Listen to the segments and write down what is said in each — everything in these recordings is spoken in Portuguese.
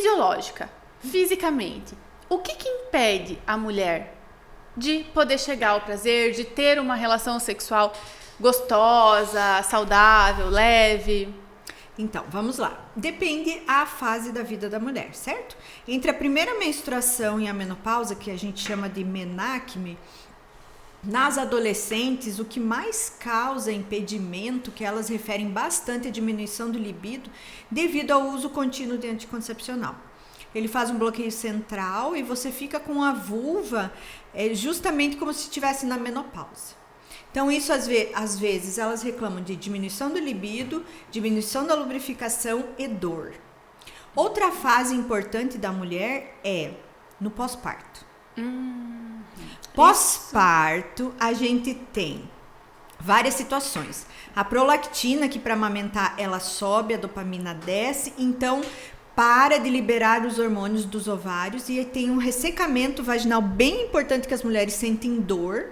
fisiológica, fisicamente, o que impede a mulher de poder chegar ao prazer, de ter uma relação sexual gostosa, saudável, leve? Então, vamos lá. Depende a fase da vida da mulher, certo? Entre a primeira menstruação e a menopausa, que a gente chama de menacme, nas adolescentes, o que mais causa impedimento, que elas referem bastante à diminuição do libido, devido ao uso contínuo de anticoncepcional. Ele faz um bloqueio central e você fica com a vulva justamente como se estivesse na menopausa. Então, isso às vezes elas reclamam de diminuição do libido, diminuição da lubrificação e dor. Outra fase importante da mulher é no pós-parto. Pós-parto, a gente tem várias situações. A prolactina, que para amamentar ela sobe, a dopamina desce, então para de liberar os hormônios dos ovários e tem um ressecamento vaginal bem importante que as mulheres sentem dor.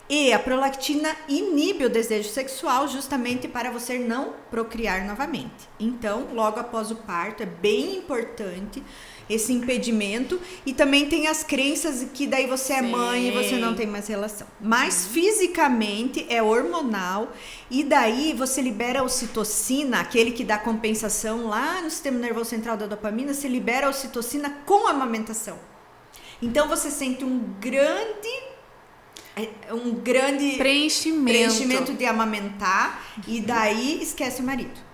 E a prolactina inibe o desejo sexual justamente para você não procriar novamente. Então, logo após o parto, é bem importante esse impedimento. E também tem as crenças que daí você é mãe e você não tem mais relação. Mas fisicamente é hormonal e daí você libera a ocitocina, aquele que dá compensação lá no sistema nervoso central da dopamina, você libera a ocitocina com a amamentação. Então você sente um grande preenchimento de amamentar e daí esquece o marido.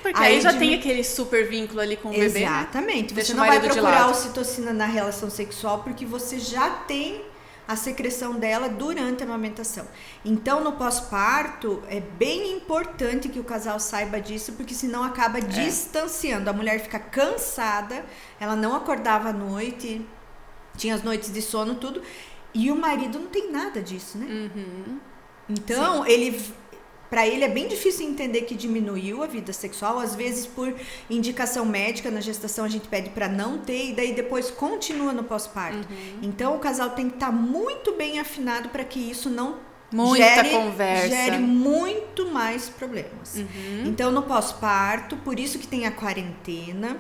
Porque aí já tem aquele super vínculo ali com o bebê. Exatamente. Você não vai procurar ocitocina na relação sexual porque você já tem a secreção dela durante a amamentação. Então, no pós-parto, é bem importante que o casal saiba disso, porque senão acaba distanciando. A mulher fica cansada, ela não acordava à noite, tinha as noites de sono, tudo. E o marido não tem nada disso, né? Então, para ele é bem difícil entender que diminuiu a vida sexual. Às vezes, por indicação médica, na gestação a gente pede para não ter, e daí depois continua no pós-parto. Então, o casal tem que estar muito bem afinado para que isso não gere muito mais problemas. Então, no pós-parto, por isso que tem a quarentena.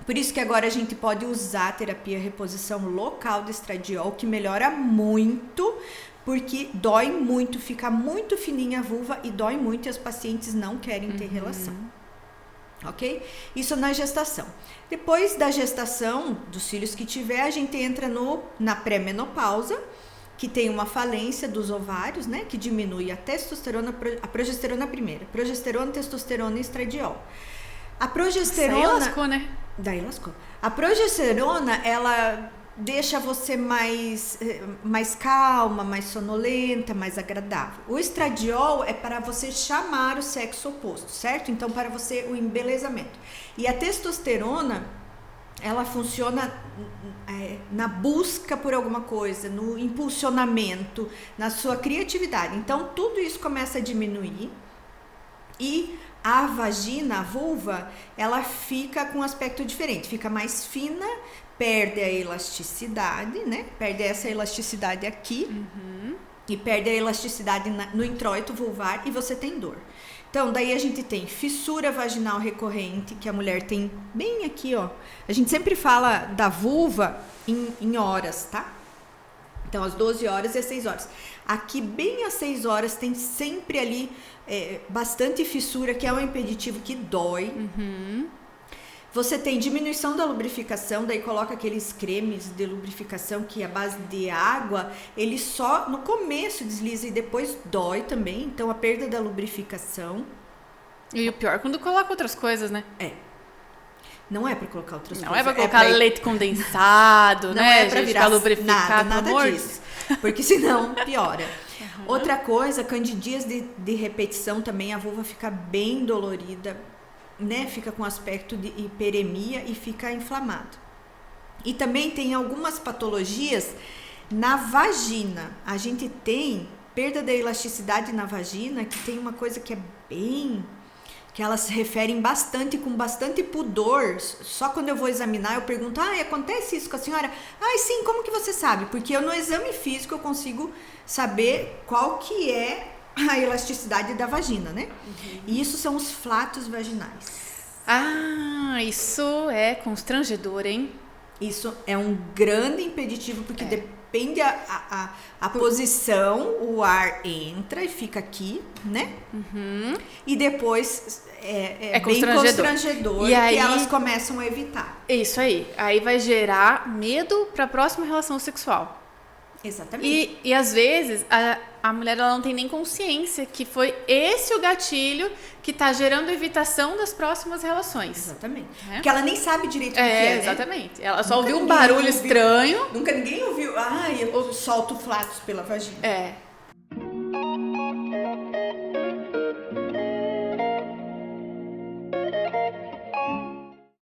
Por isso que agora a gente pode usar a terapia reposição local do estradiol, que melhora muito, porque dói muito, fica muito fininha a vulva e dói muito e as pacientes não querem ter relação. Ok? Isso na gestação. Depois da gestação, dos filhos que tiver, a gente entra na pré-menopausa, que tem uma falência dos ovários, né? Que diminui a testosterona, a progesterona primeiro. Progesterona, testosterona e estradiol. A progesterona... Daí lascou, né? Daí lascou. A progesterona, ela deixa você mais calma, mais sonolenta, mais agradável. O estradiol é para você chamar o sexo oposto, certo? Então, para você, o embelezamento. E a testosterona, ela funciona na busca por alguma coisa, no impulsionamento, na sua criatividade. Então, tudo isso começa a diminuir e a vagina, a vulva, ela fica com um aspecto diferente, fica mais fina, perde a elasticidade, né? Perde essa elasticidade aqui e perde a elasticidade no introito vulvar e você tem dor. Então, daí a gente tem fissura vaginal recorrente, que a mulher tem bem aqui, ó. A gente sempre fala da vulva em horas, tá? Então, às 12 horas e às 6 horas. Aqui, bem às 6 horas, tem sempre ali bastante fissura, que é um impeditivo que dói. Você tem diminuição da lubrificação, daí coloca aqueles cremes de lubrificação que a base de água, ele só no começo desliza e depois dói também. Então, a perda da lubrificação. E o pior é quando coloca outras coisas, né? Não é para colocar outras coisas. Não é para colocar leite condensado, não né? É para virar lubrificado, nada disso. Porque senão piora. Outra coisa, candidíase de repetição também, a vulva fica bem dolorida, né? Fica com aspecto de hiperemia e fica inflamado. E também tem algumas patologias na vagina. A gente tem perda da elasticidade na vagina, que tem uma coisa que é bem... que elas se referem bastante, com bastante pudor. Só quando eu vou examinar, eu pergunto, acontece isso com a senhora? Sim, como que você sabe? Porque eu no exame físico eu consigo saber qual que é a elasticidade da vagina, né? E isso são os flatos vaginais. Ah, isso é constrangedor, hein? Isso é um grande impeditivo, porque depende a posição, o ar entra e fica aqui, né? E depois é bem constrangedor, e aí, que elas começam a evitar. Isso aí. Aí vai gerar medo para a próxima relação sexual. Exatamente. E às vezes a mulher ela não tem nem consciência que foi esse o gatilho que tá gerando evitação das próximas relações. Exatamente. Porque ela nem sabe direito o que é, né? Exatamente. Ela só ouviu um barulho estranho. Nunca ninguém ouviu. Ai, eu solto flatos pela vagina.